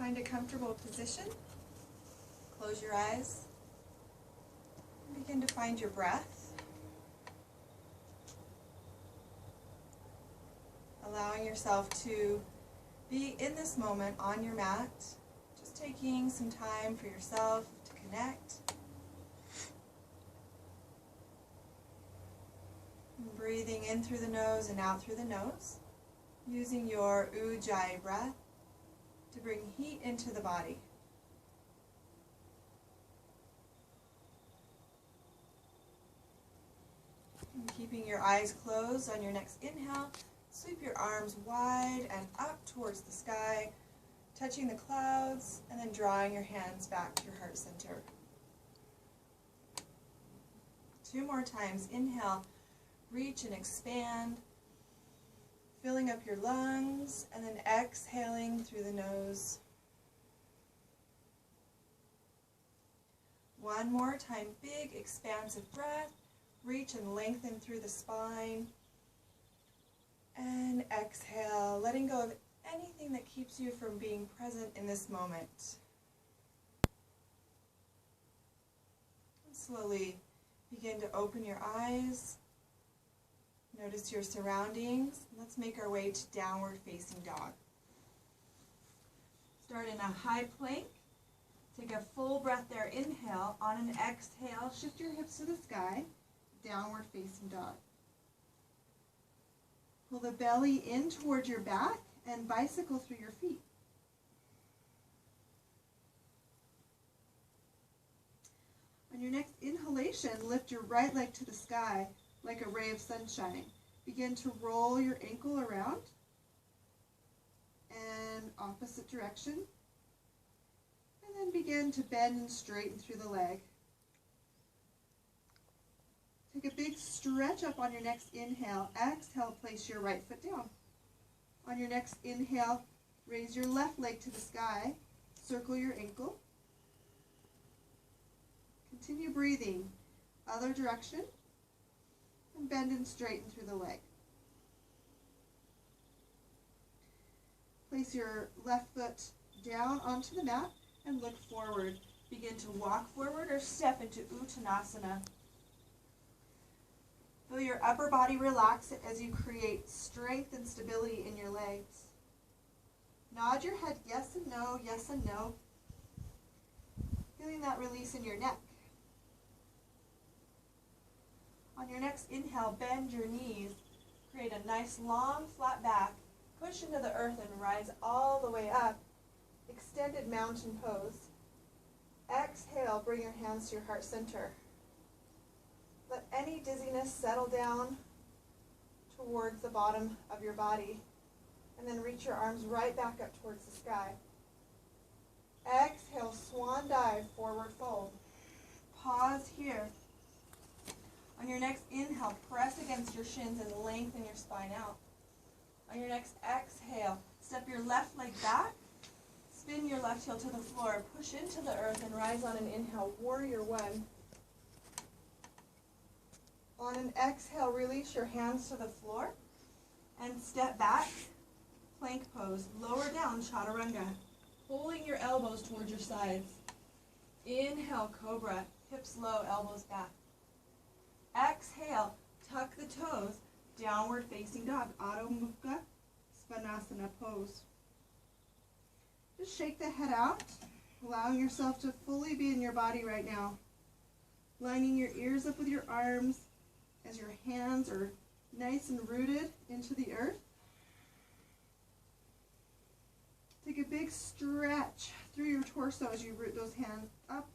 Find a comfortable position. Close your eyes. And begin to find your breath. Allowing yourself to be in this moment on your mat. Just taking some time for yourself to connect. And breathing in through the nose and out through the nose. Using your Ujjayi breath to bring heat into the body. And keeping your eyes closed on your next inhale, sweep your arms wide and up towards the sky, touching the clouds, and then drawing your hands back to your heart center. 2 more times. Inhale, reach and expand, filling up your lungs, and then exhaling through the nose. 1 more time, big expansive breath. Reach and lengthen through the spine. And exhale, letting go of anything that keeps you from being present in this moment. And slowly begin to open your eyes. Notice your surroundings. Let's make our way to downward facing dog. Start in a high plank. Take a full breath there. Inhale. On an exhale, shift your hips to the sky. Downward facing dog. Pull the belly in towards your back and bicycle through your feet. On your next inhalation, lift your right leg to the sky like a ray of sunshine. Begin to roll your ankle around and opposite direction. And then begin to bend and straighten through the leg. Take a big stretch up on your next inhale. Exhale, place your right foot down. On your next inhale, raise your left leg to the sky. Circle your ankle. Continue breathing. Other direction. And bend and straighten through the leg. Place your left foot down onto the mat and look forward. Begin to walk forward or step into Uttanasana. Feel your upper body relax as you create strength and stability in your legs. Nod your head yes and no, yes and no. Feeling that release in your neck. On your next inhale, bend your knees. Create a nice long flat back. Push into the earth and rise all the way up. Extended mountain pose. Exhale, bring your hands to your heart center. Let any dizziness settle down towards the bottom of your body. And then reach your arms right back up towards the sky. Exhale, swan dive, forward fold. Pause here. On your next inhale, press against your shins and lengthen your spine out. On your next exhale, step your left leg back. Spin your left heel to the floor. Push into the earth and rise on an inhale, warrior one. On an exhale, release your hands to the floor and step back, plank pose. Lower down, chaturanga, pulling your elbows towards your sides. Inhale, cobra, hips low, elbows back. Exhale, tuck the toes, downward facing dog, Adho Mukha Svanasana pose. Just shake the head out, allowing yourself to fully be in your body right now. Lining your ears up with your arms as your hands are nice and rooted into the earth. Take a big stretch through your torso as you root those hands up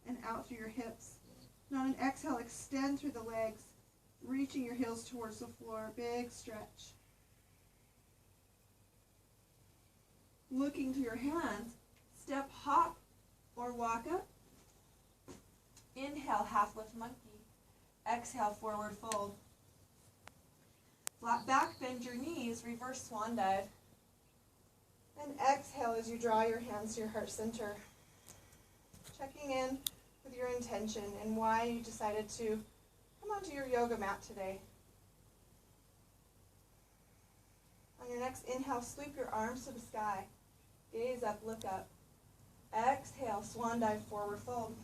and out through your hips. And on an exhale, extend through the legs, reaching your heels towards the floor. Big stretch. Looking to your hands, step, hop, or walk up. Inhale, half lift monkey. Exhale, forward fold. Flat back, bend your knees, reverse swan dive. And exhale as you draw your hands to your heart center. Checking in with your intention and why you decided to come onto your yoga mat today. On your next inhale, sweep your arms to the sky. Gaze up, look up. Exhale, swan dive, forward fold.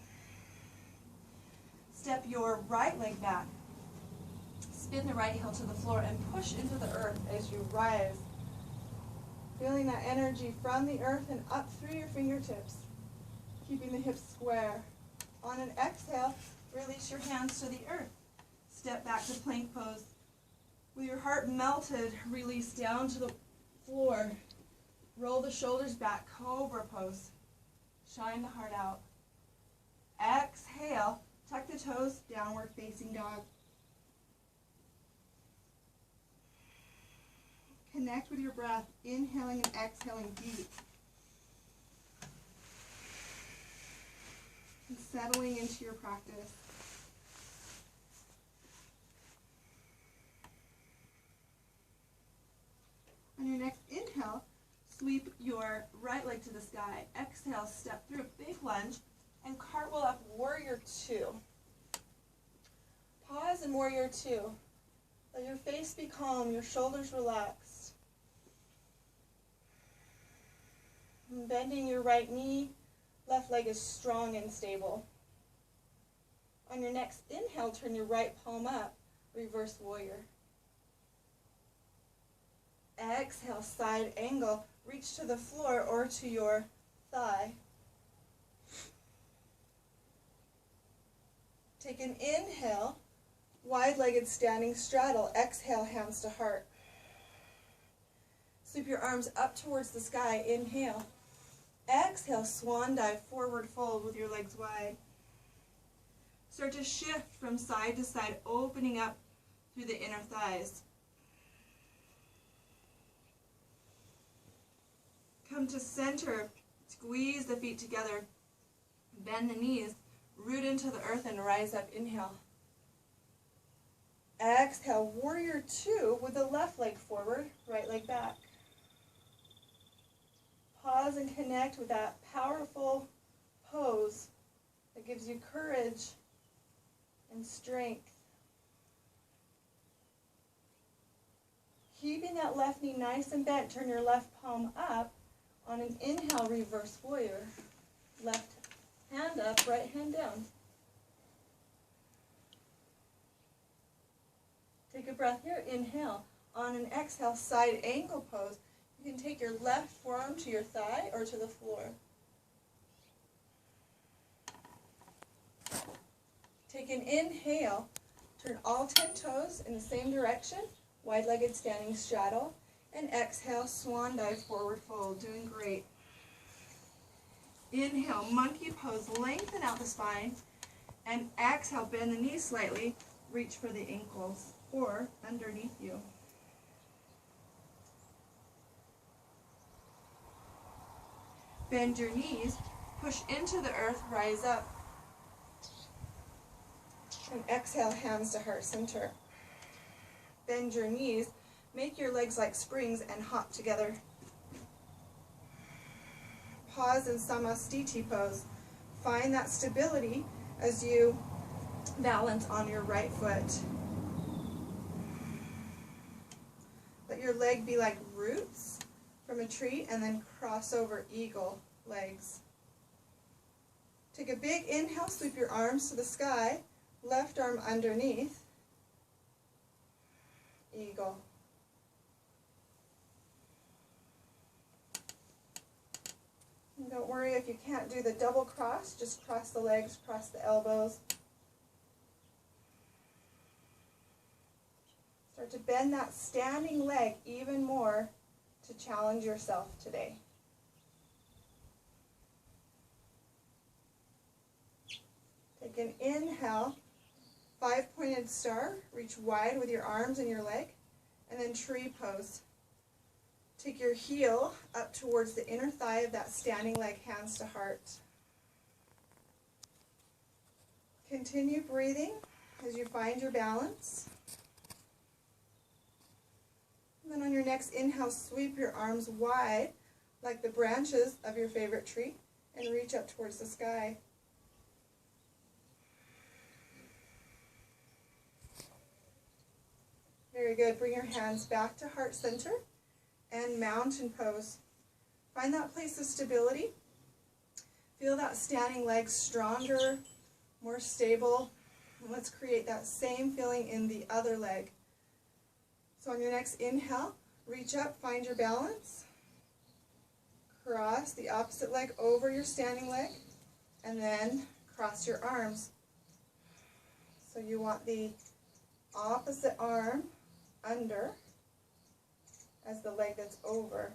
Step your right leg back. Spin the right heel to the floor and push into the earth as you rise. Feeling that energy from the earth and up through your fingertips. Keeping the hips square. On an exhale, release your hands to the earth. Step back to plank pose. With your heart melted, release down to the floor. Roll the shoulders back, cobra pose. Shine the heart out. Exhale, tuck the toes, downward facing dog. Connect with your breath, inhaling and exhaling deep. And settling into your practice. On your next inhale, sweep your right leg to the sky. Exhale, step through a big lunge and cartwheel up, warrior two. Pause in warrior two. Let your face be calm, your shoulders relaxed. And bending your right knee, left leg is strong and stable. On your next inhale, turn your right palm up, reverse warrior. Exhale, side angle, reach to the floor or to your thigh. Take an inhale, wide-legged standing straddle. Exhale, hands to heart. Sweep your arms up towards the sky. Inhale. Exhale, swan dive, forward fold with your legs wide. Start to shift from side to side, opening up through the inner thighs. Come to center, squeeze the feet together, bend the knees, root into the earth and rise up. Inhale. Exhale, warrior two with the left leg forward, right leg back. Pause and connect with that powerful pose that gives you courage and strength. Keeping that left knee nice and bent, turn your left palm up. On an inhale, reverse warrior. Left hand up, right hand down. Take a breath here. Inhale. On an exhale, side angle pose. You can take your left forearm to your thigh or to the floor. Take an inhale. Turn all 10 toes in the same direction. Wide-legged standing straddle. And exhale, swan dive, forward fold. Doing great. Inhale, monkey pose. Lengthen out the spine. And exhale, bend the knees slightly. Reach for the ankles or underneath you. Bend your knees. Push into the earth. Rise up. And exhale, hands to heart center. Bend your knees. Make your legs like springs and hop together. Pause in Samastiti pose. Find that stability as you balance on your right foot. Let your leg be like roots from a tree and then cross over eagle legs. Take a big inhale, sweep your arms to the sky, left arm underneath, eagle. And don't worry if you can't do the double cross, just cross the legs, cross the elbows. Start to bend that standing leg even more to challenge yourself today. Take an inhale, 5-pointed star, reach wide with your arms and your leg, and then tree pose. Take your heel up towards the inner thigh of that standing leg, hands to heart. Continue breathing as you find your balance. And then on your next inhale, sweep your arms wide like the branches of your favorite tree and reach up towards the sky. Very good. Bring your hands back to heart center and mountain pose. Find that place of stability. Feel that standing leg stronger, more stable. And let's create that same feeling in the other leg. So on your next inhale, reach up, find your balance. Cross the opposite leg over your standing leg, and then cross your arms. So you want the opposite arm under as the leg that's over.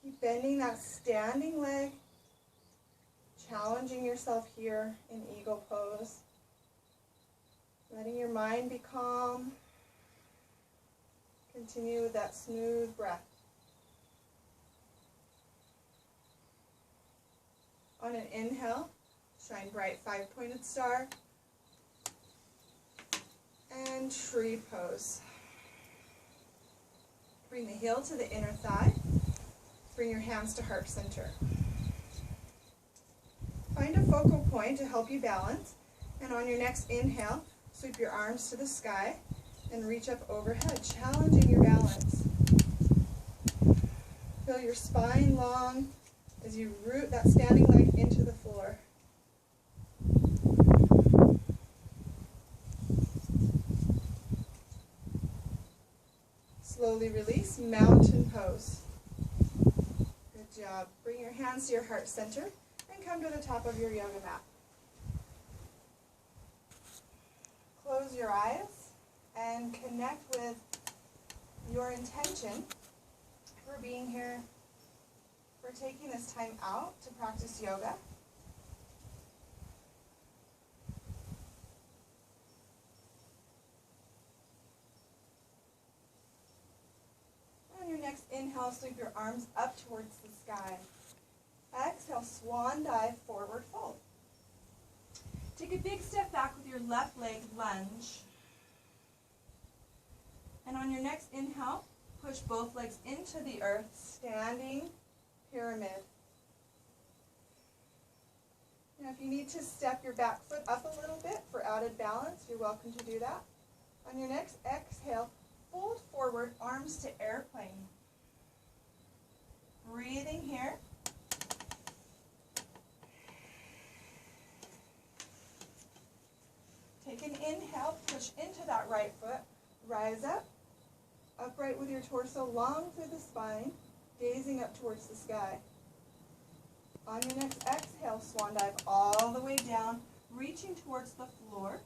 Keep bending that standing leg, challenging yourself here in eagle pose. Letting your mind be calm. Continue with that smooth breath. On an inhale, shine bright, 5-pointed star. And tree pose. Bring the heel to the inner thigh. Bring your hands to heart center. Find a focal point to help you balance. And on your next inhale, sweep your arms to the sky and reach up overhead, challenging your balance. Feel your spine long as you root that standing leg into the floor. Slowly release, mountain pose. Good job. Bring your hands to your heart center and come to the top of your yoga mat. Close your eyes and connect with your intention for being here, for taking this time out to practice yoga. On your next inhale, sweep your arms up towards the sky. Exhale, swan dive, forward fold. Take a big step back with your left leg, lunge. And on your next inhale, push both legs into the earth, standing pyramid. Now if you need to step your back foot up a little bit for added balance, you're welcome to do that. On your next exhale, fold forward, arms to airplane. Breathing here. Take an inhale, push into that right foot, rise up, upright with your torso long through the spine, gazing up towards the sky. On your next exhale, swan dive all the way down, reaching towards the floor.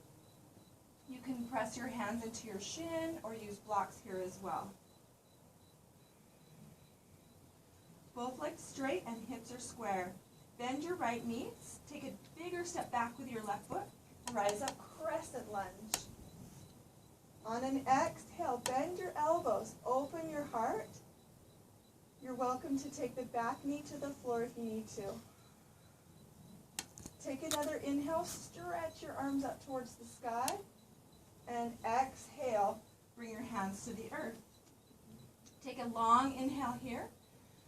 You can press your hands into your shin or use blocks here as well. Both legs straight and hips are square. Bend your right knees. Take a bigger step back with your left foot. Rise up, crescent lunge. On an exhale, bend your elbows, open your heart. You're welcome to take the back knee to the floor if you need to. Take another inhale, stretch your arms up towards the sky. And exhale, bring your hands to the earth. Take a long inhale here.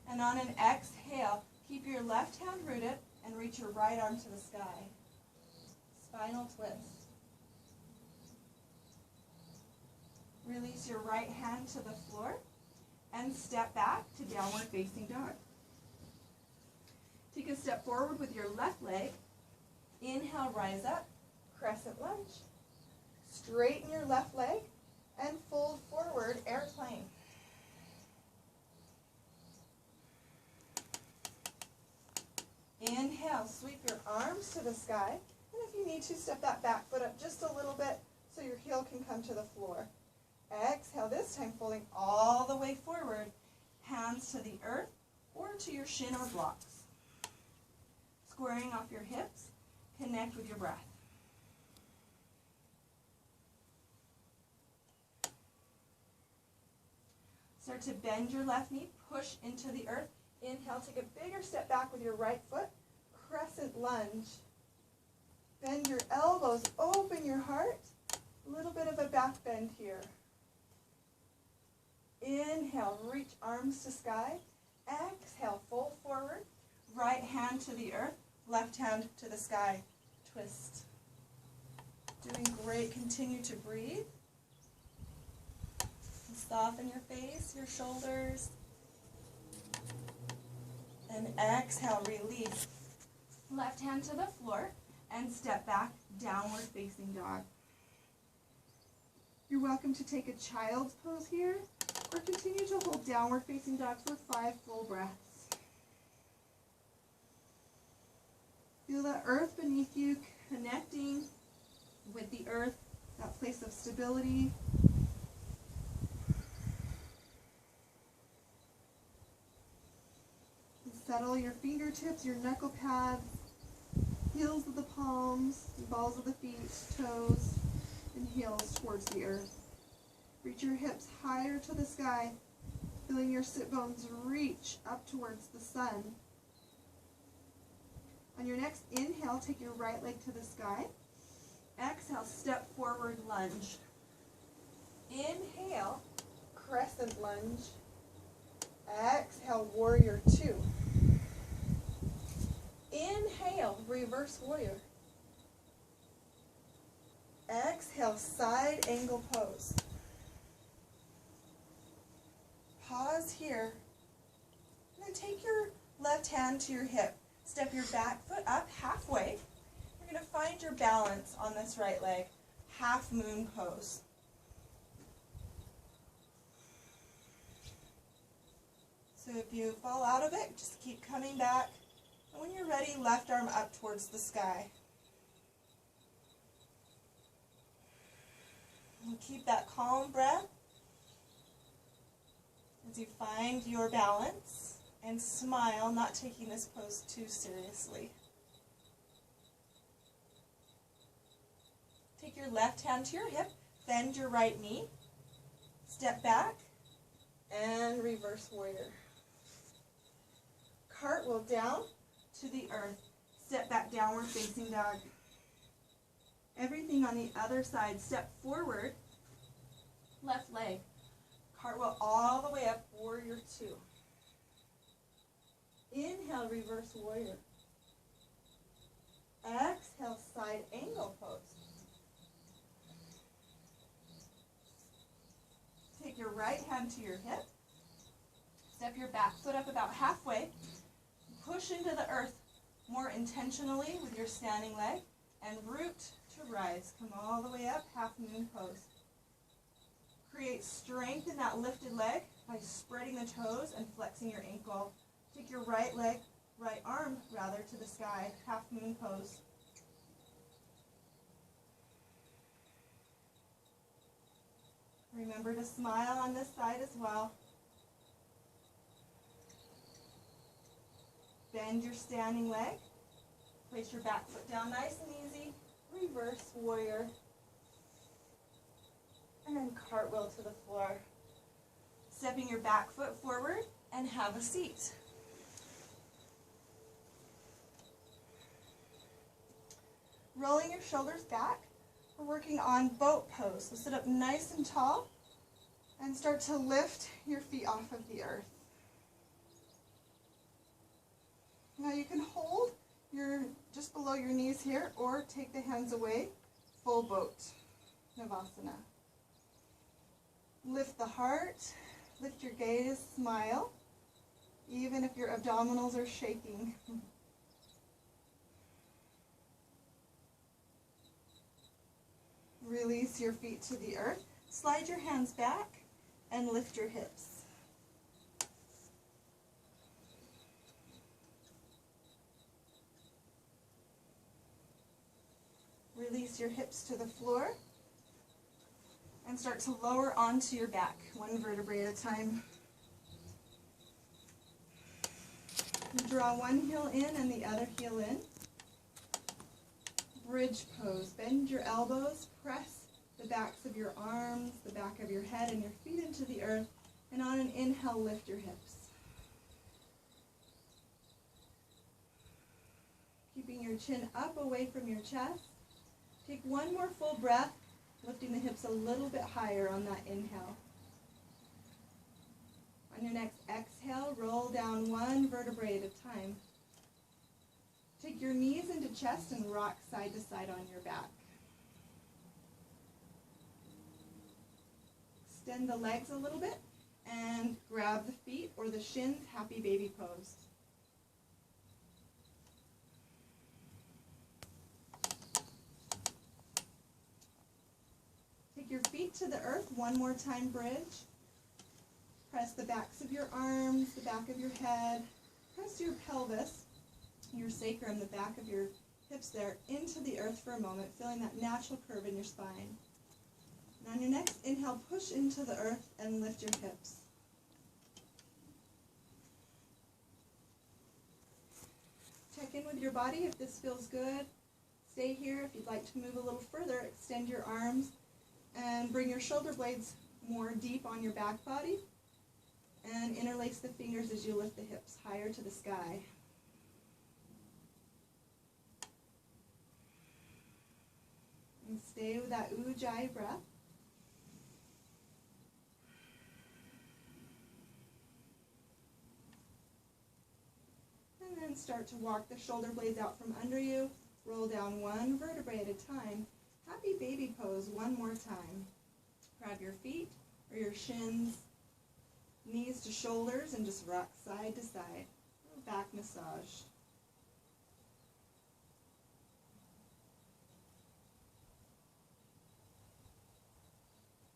And on an exhale, keep your left hand rooted and reach your right arm to the sky. Spinal twist. Release your right hand to the floor and step back to downward facing dog. Take a step forward with your left leg. Inhale, rise up, crescent lunge. Straighten your left leg and fold forward, airplane. Inhale, sweep your arms to the sky. And if you need to, step that back foot up just a little bit so your heel can come to the floor. Exhale, this time folding all the way forward, hands to the earth or to your shin or blocks. Squaring off your hips, connect with your breath. Start to bend your left knee, push into the earth. Inhale, take a bigger step back with your right foot, crescent lunge. Bend your elbows, open your heart. A little bit of a back bend here. Inhale, reach arms to sky. Exhale, fold forward. Right hand to the earth, left hand to the sky. Twist. Doing great. Continue to breathe. Soften your face, your shoulders. And exhale, release. Left hand to the floor and step back, downward facing dog. You're welcome to take a child's pose here or continue to hold downward facing dog for 5 full breaths. Feel the earth beneath you connecting with the earth, that place of stability. Settle your fingertips, your knuckle pads, heels of the palms, balls of the feet, toes, and heels towards the earth. Reach your hips higher to the sky, feeling your sit bones reach up towards the sun. On your next inhale, take your right leg to the sky. Exhale, step forward lunge. Inhale, crescent lunge. Exhale, warrior 2. Inhale, reverse warrior. Exhale, side angle pose. Pause here. And then take your left hand to your hip. Step your back foot up halfway. You're going to find your balance on this right leg. Half moon pose. So if you fall out of it, just keep coming back. And when you're ready, left arm up towards the sky. And keep that calm breath as you find your balance and smile, not taking this pose too seriously. Take your left hand to your hip, bend your right knee, step back, and reverse warrior. Cartwheel down to the earth. Step back, downward facing dog. Everything on the other side. Step forward, left leg. Cartwheel all the way up, warrior 2. Inhale, reverse warrior. Exhale, side angle pose. Take your right hand to your hip. Step your back foot up about halfway. Push into the earth more intentionally with your standing leg and root to rise. Come all the way up, half moon pose. Create strength in that lifted leg by spreading the toes and flexing your ankle. Take your right arm to the sky, half moon pose. Remember to smile on this side as well. Bend your standing leg. Place your back foot down nice and easy. Reverse warrior. And then cartwheel to the floor. Stepping your back foot forward and have a seat. Rolling your shoulders back. We're working on boat pose. So sit up nice and tall and start to lift your feet off of the earth. Now you can hold just below your knees here or take the hands away, full boat, Navasana. Lift the heart, lift your gaze, smile, even if your abdominals are shaking. Release your feet to the earth. Slide your hands back and lift your hips. Release your hips to the floor and start to lower onto your back, one vertebrae at a time. You draw one heel in and the other heel in. Bridge pose. Bend your elbows, press the backs of your arms, the back of your head, and your feet into the earth. And on an inhale, lift your hips. Keeping your chin up away from your chest. Take one more full breath, lifting the hips a little bit higher on that inhale. On your next exhale, roll down one vertebrae at a time. Take your knees into chest and rock side to side on your back. Extend the legs a little bit and grab the feet or the shins, happy baby pose. to the earth. One more time, bridge. Press the backs of your arms, the back of your head. Press your pelvis, your sacrum, the back of your hips there, into the earth for a moment, feeling that natural curve in your spine. And on your next inhale, push into the earth and lift your hips. Check in with your body if this feels good. Stay here. If you'd like to move a little further, extend your arms and bring your shoulder blades more deep on your back body. And interlace the fingers as you lift the hips higher to the sky. And stay with that Ujjayi breath. And then start to walk the shoulder blades out from under you. Roll down one vertebrae at a time. Happy baby pose one more time. Grab your feet or your shins, knees to shoulders, and just rock side to side. Back massage.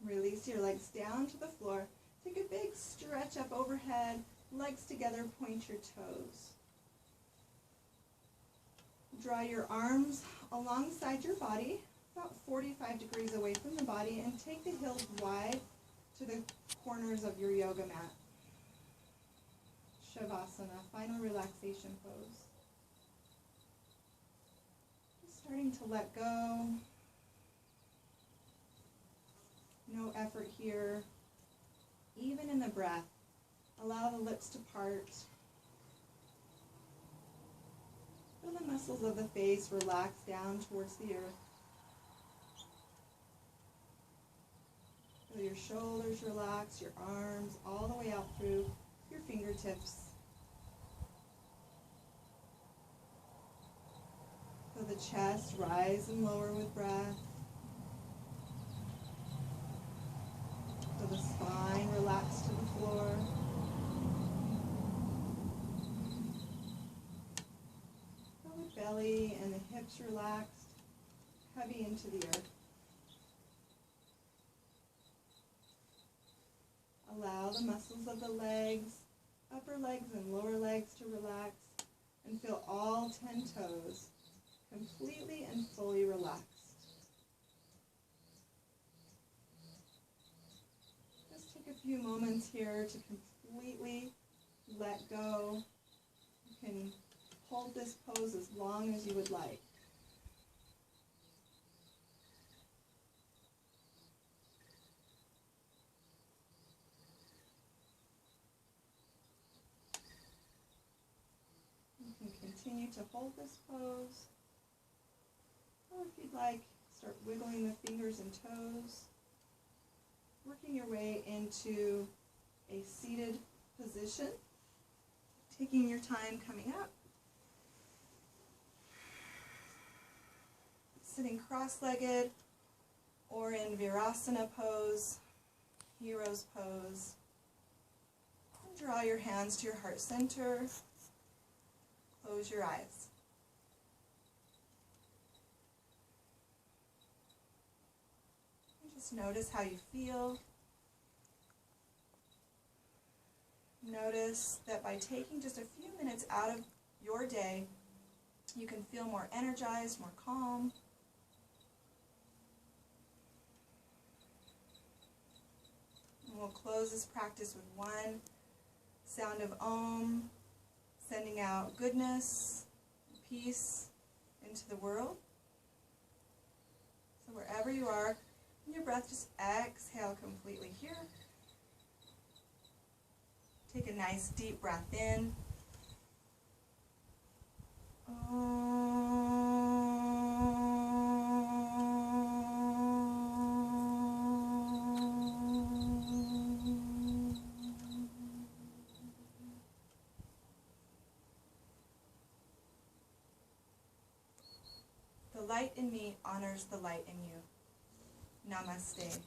Release your legs down to the floor. Take a big stretch up overhead. Legs together, point your toes. Draw your arms alongside your body, about 45 degrees away from the body, and take the heels wide to the corners of your yoga mat. Shavasana, final relaxation pose. Just starting to let go. No effort here. Even in the breath, allow the lips to part. Feel the muscles of the face relax down towards the earth. Feel your shoulders relax, your arms all the way out through your fingertips. Feel the chest rise and lower with breath. Feel the spine relax to the floor. Feel the belly and the hips relaxed, heavy into the earth. Allow the muscles of the legs, upper legs and lower legs to relax, and feel all 10 toes completely and fully relaxed. Just take a few moments here to completely let go. You can hold this pose as long as you would like. You can continue to hold this pose. Or if you'd like, start wiggling the fingers and toes, working your way into a seated position, taking your time coming up, sitting cross-legged or in Virasana pose, Hero's pose. And draw your hands to your heart center, close your eyes. Just notice how you feel. Notice that by taking just a few minutes out of your day, you can feel more energized, more calm. And we'll close this practice with one sound of Om, sending out goodness, peace into the world. So wherever you are, in your breath, just exhale completely here. Take a nice deep breath in. The light in me honors the light in you. Namaste.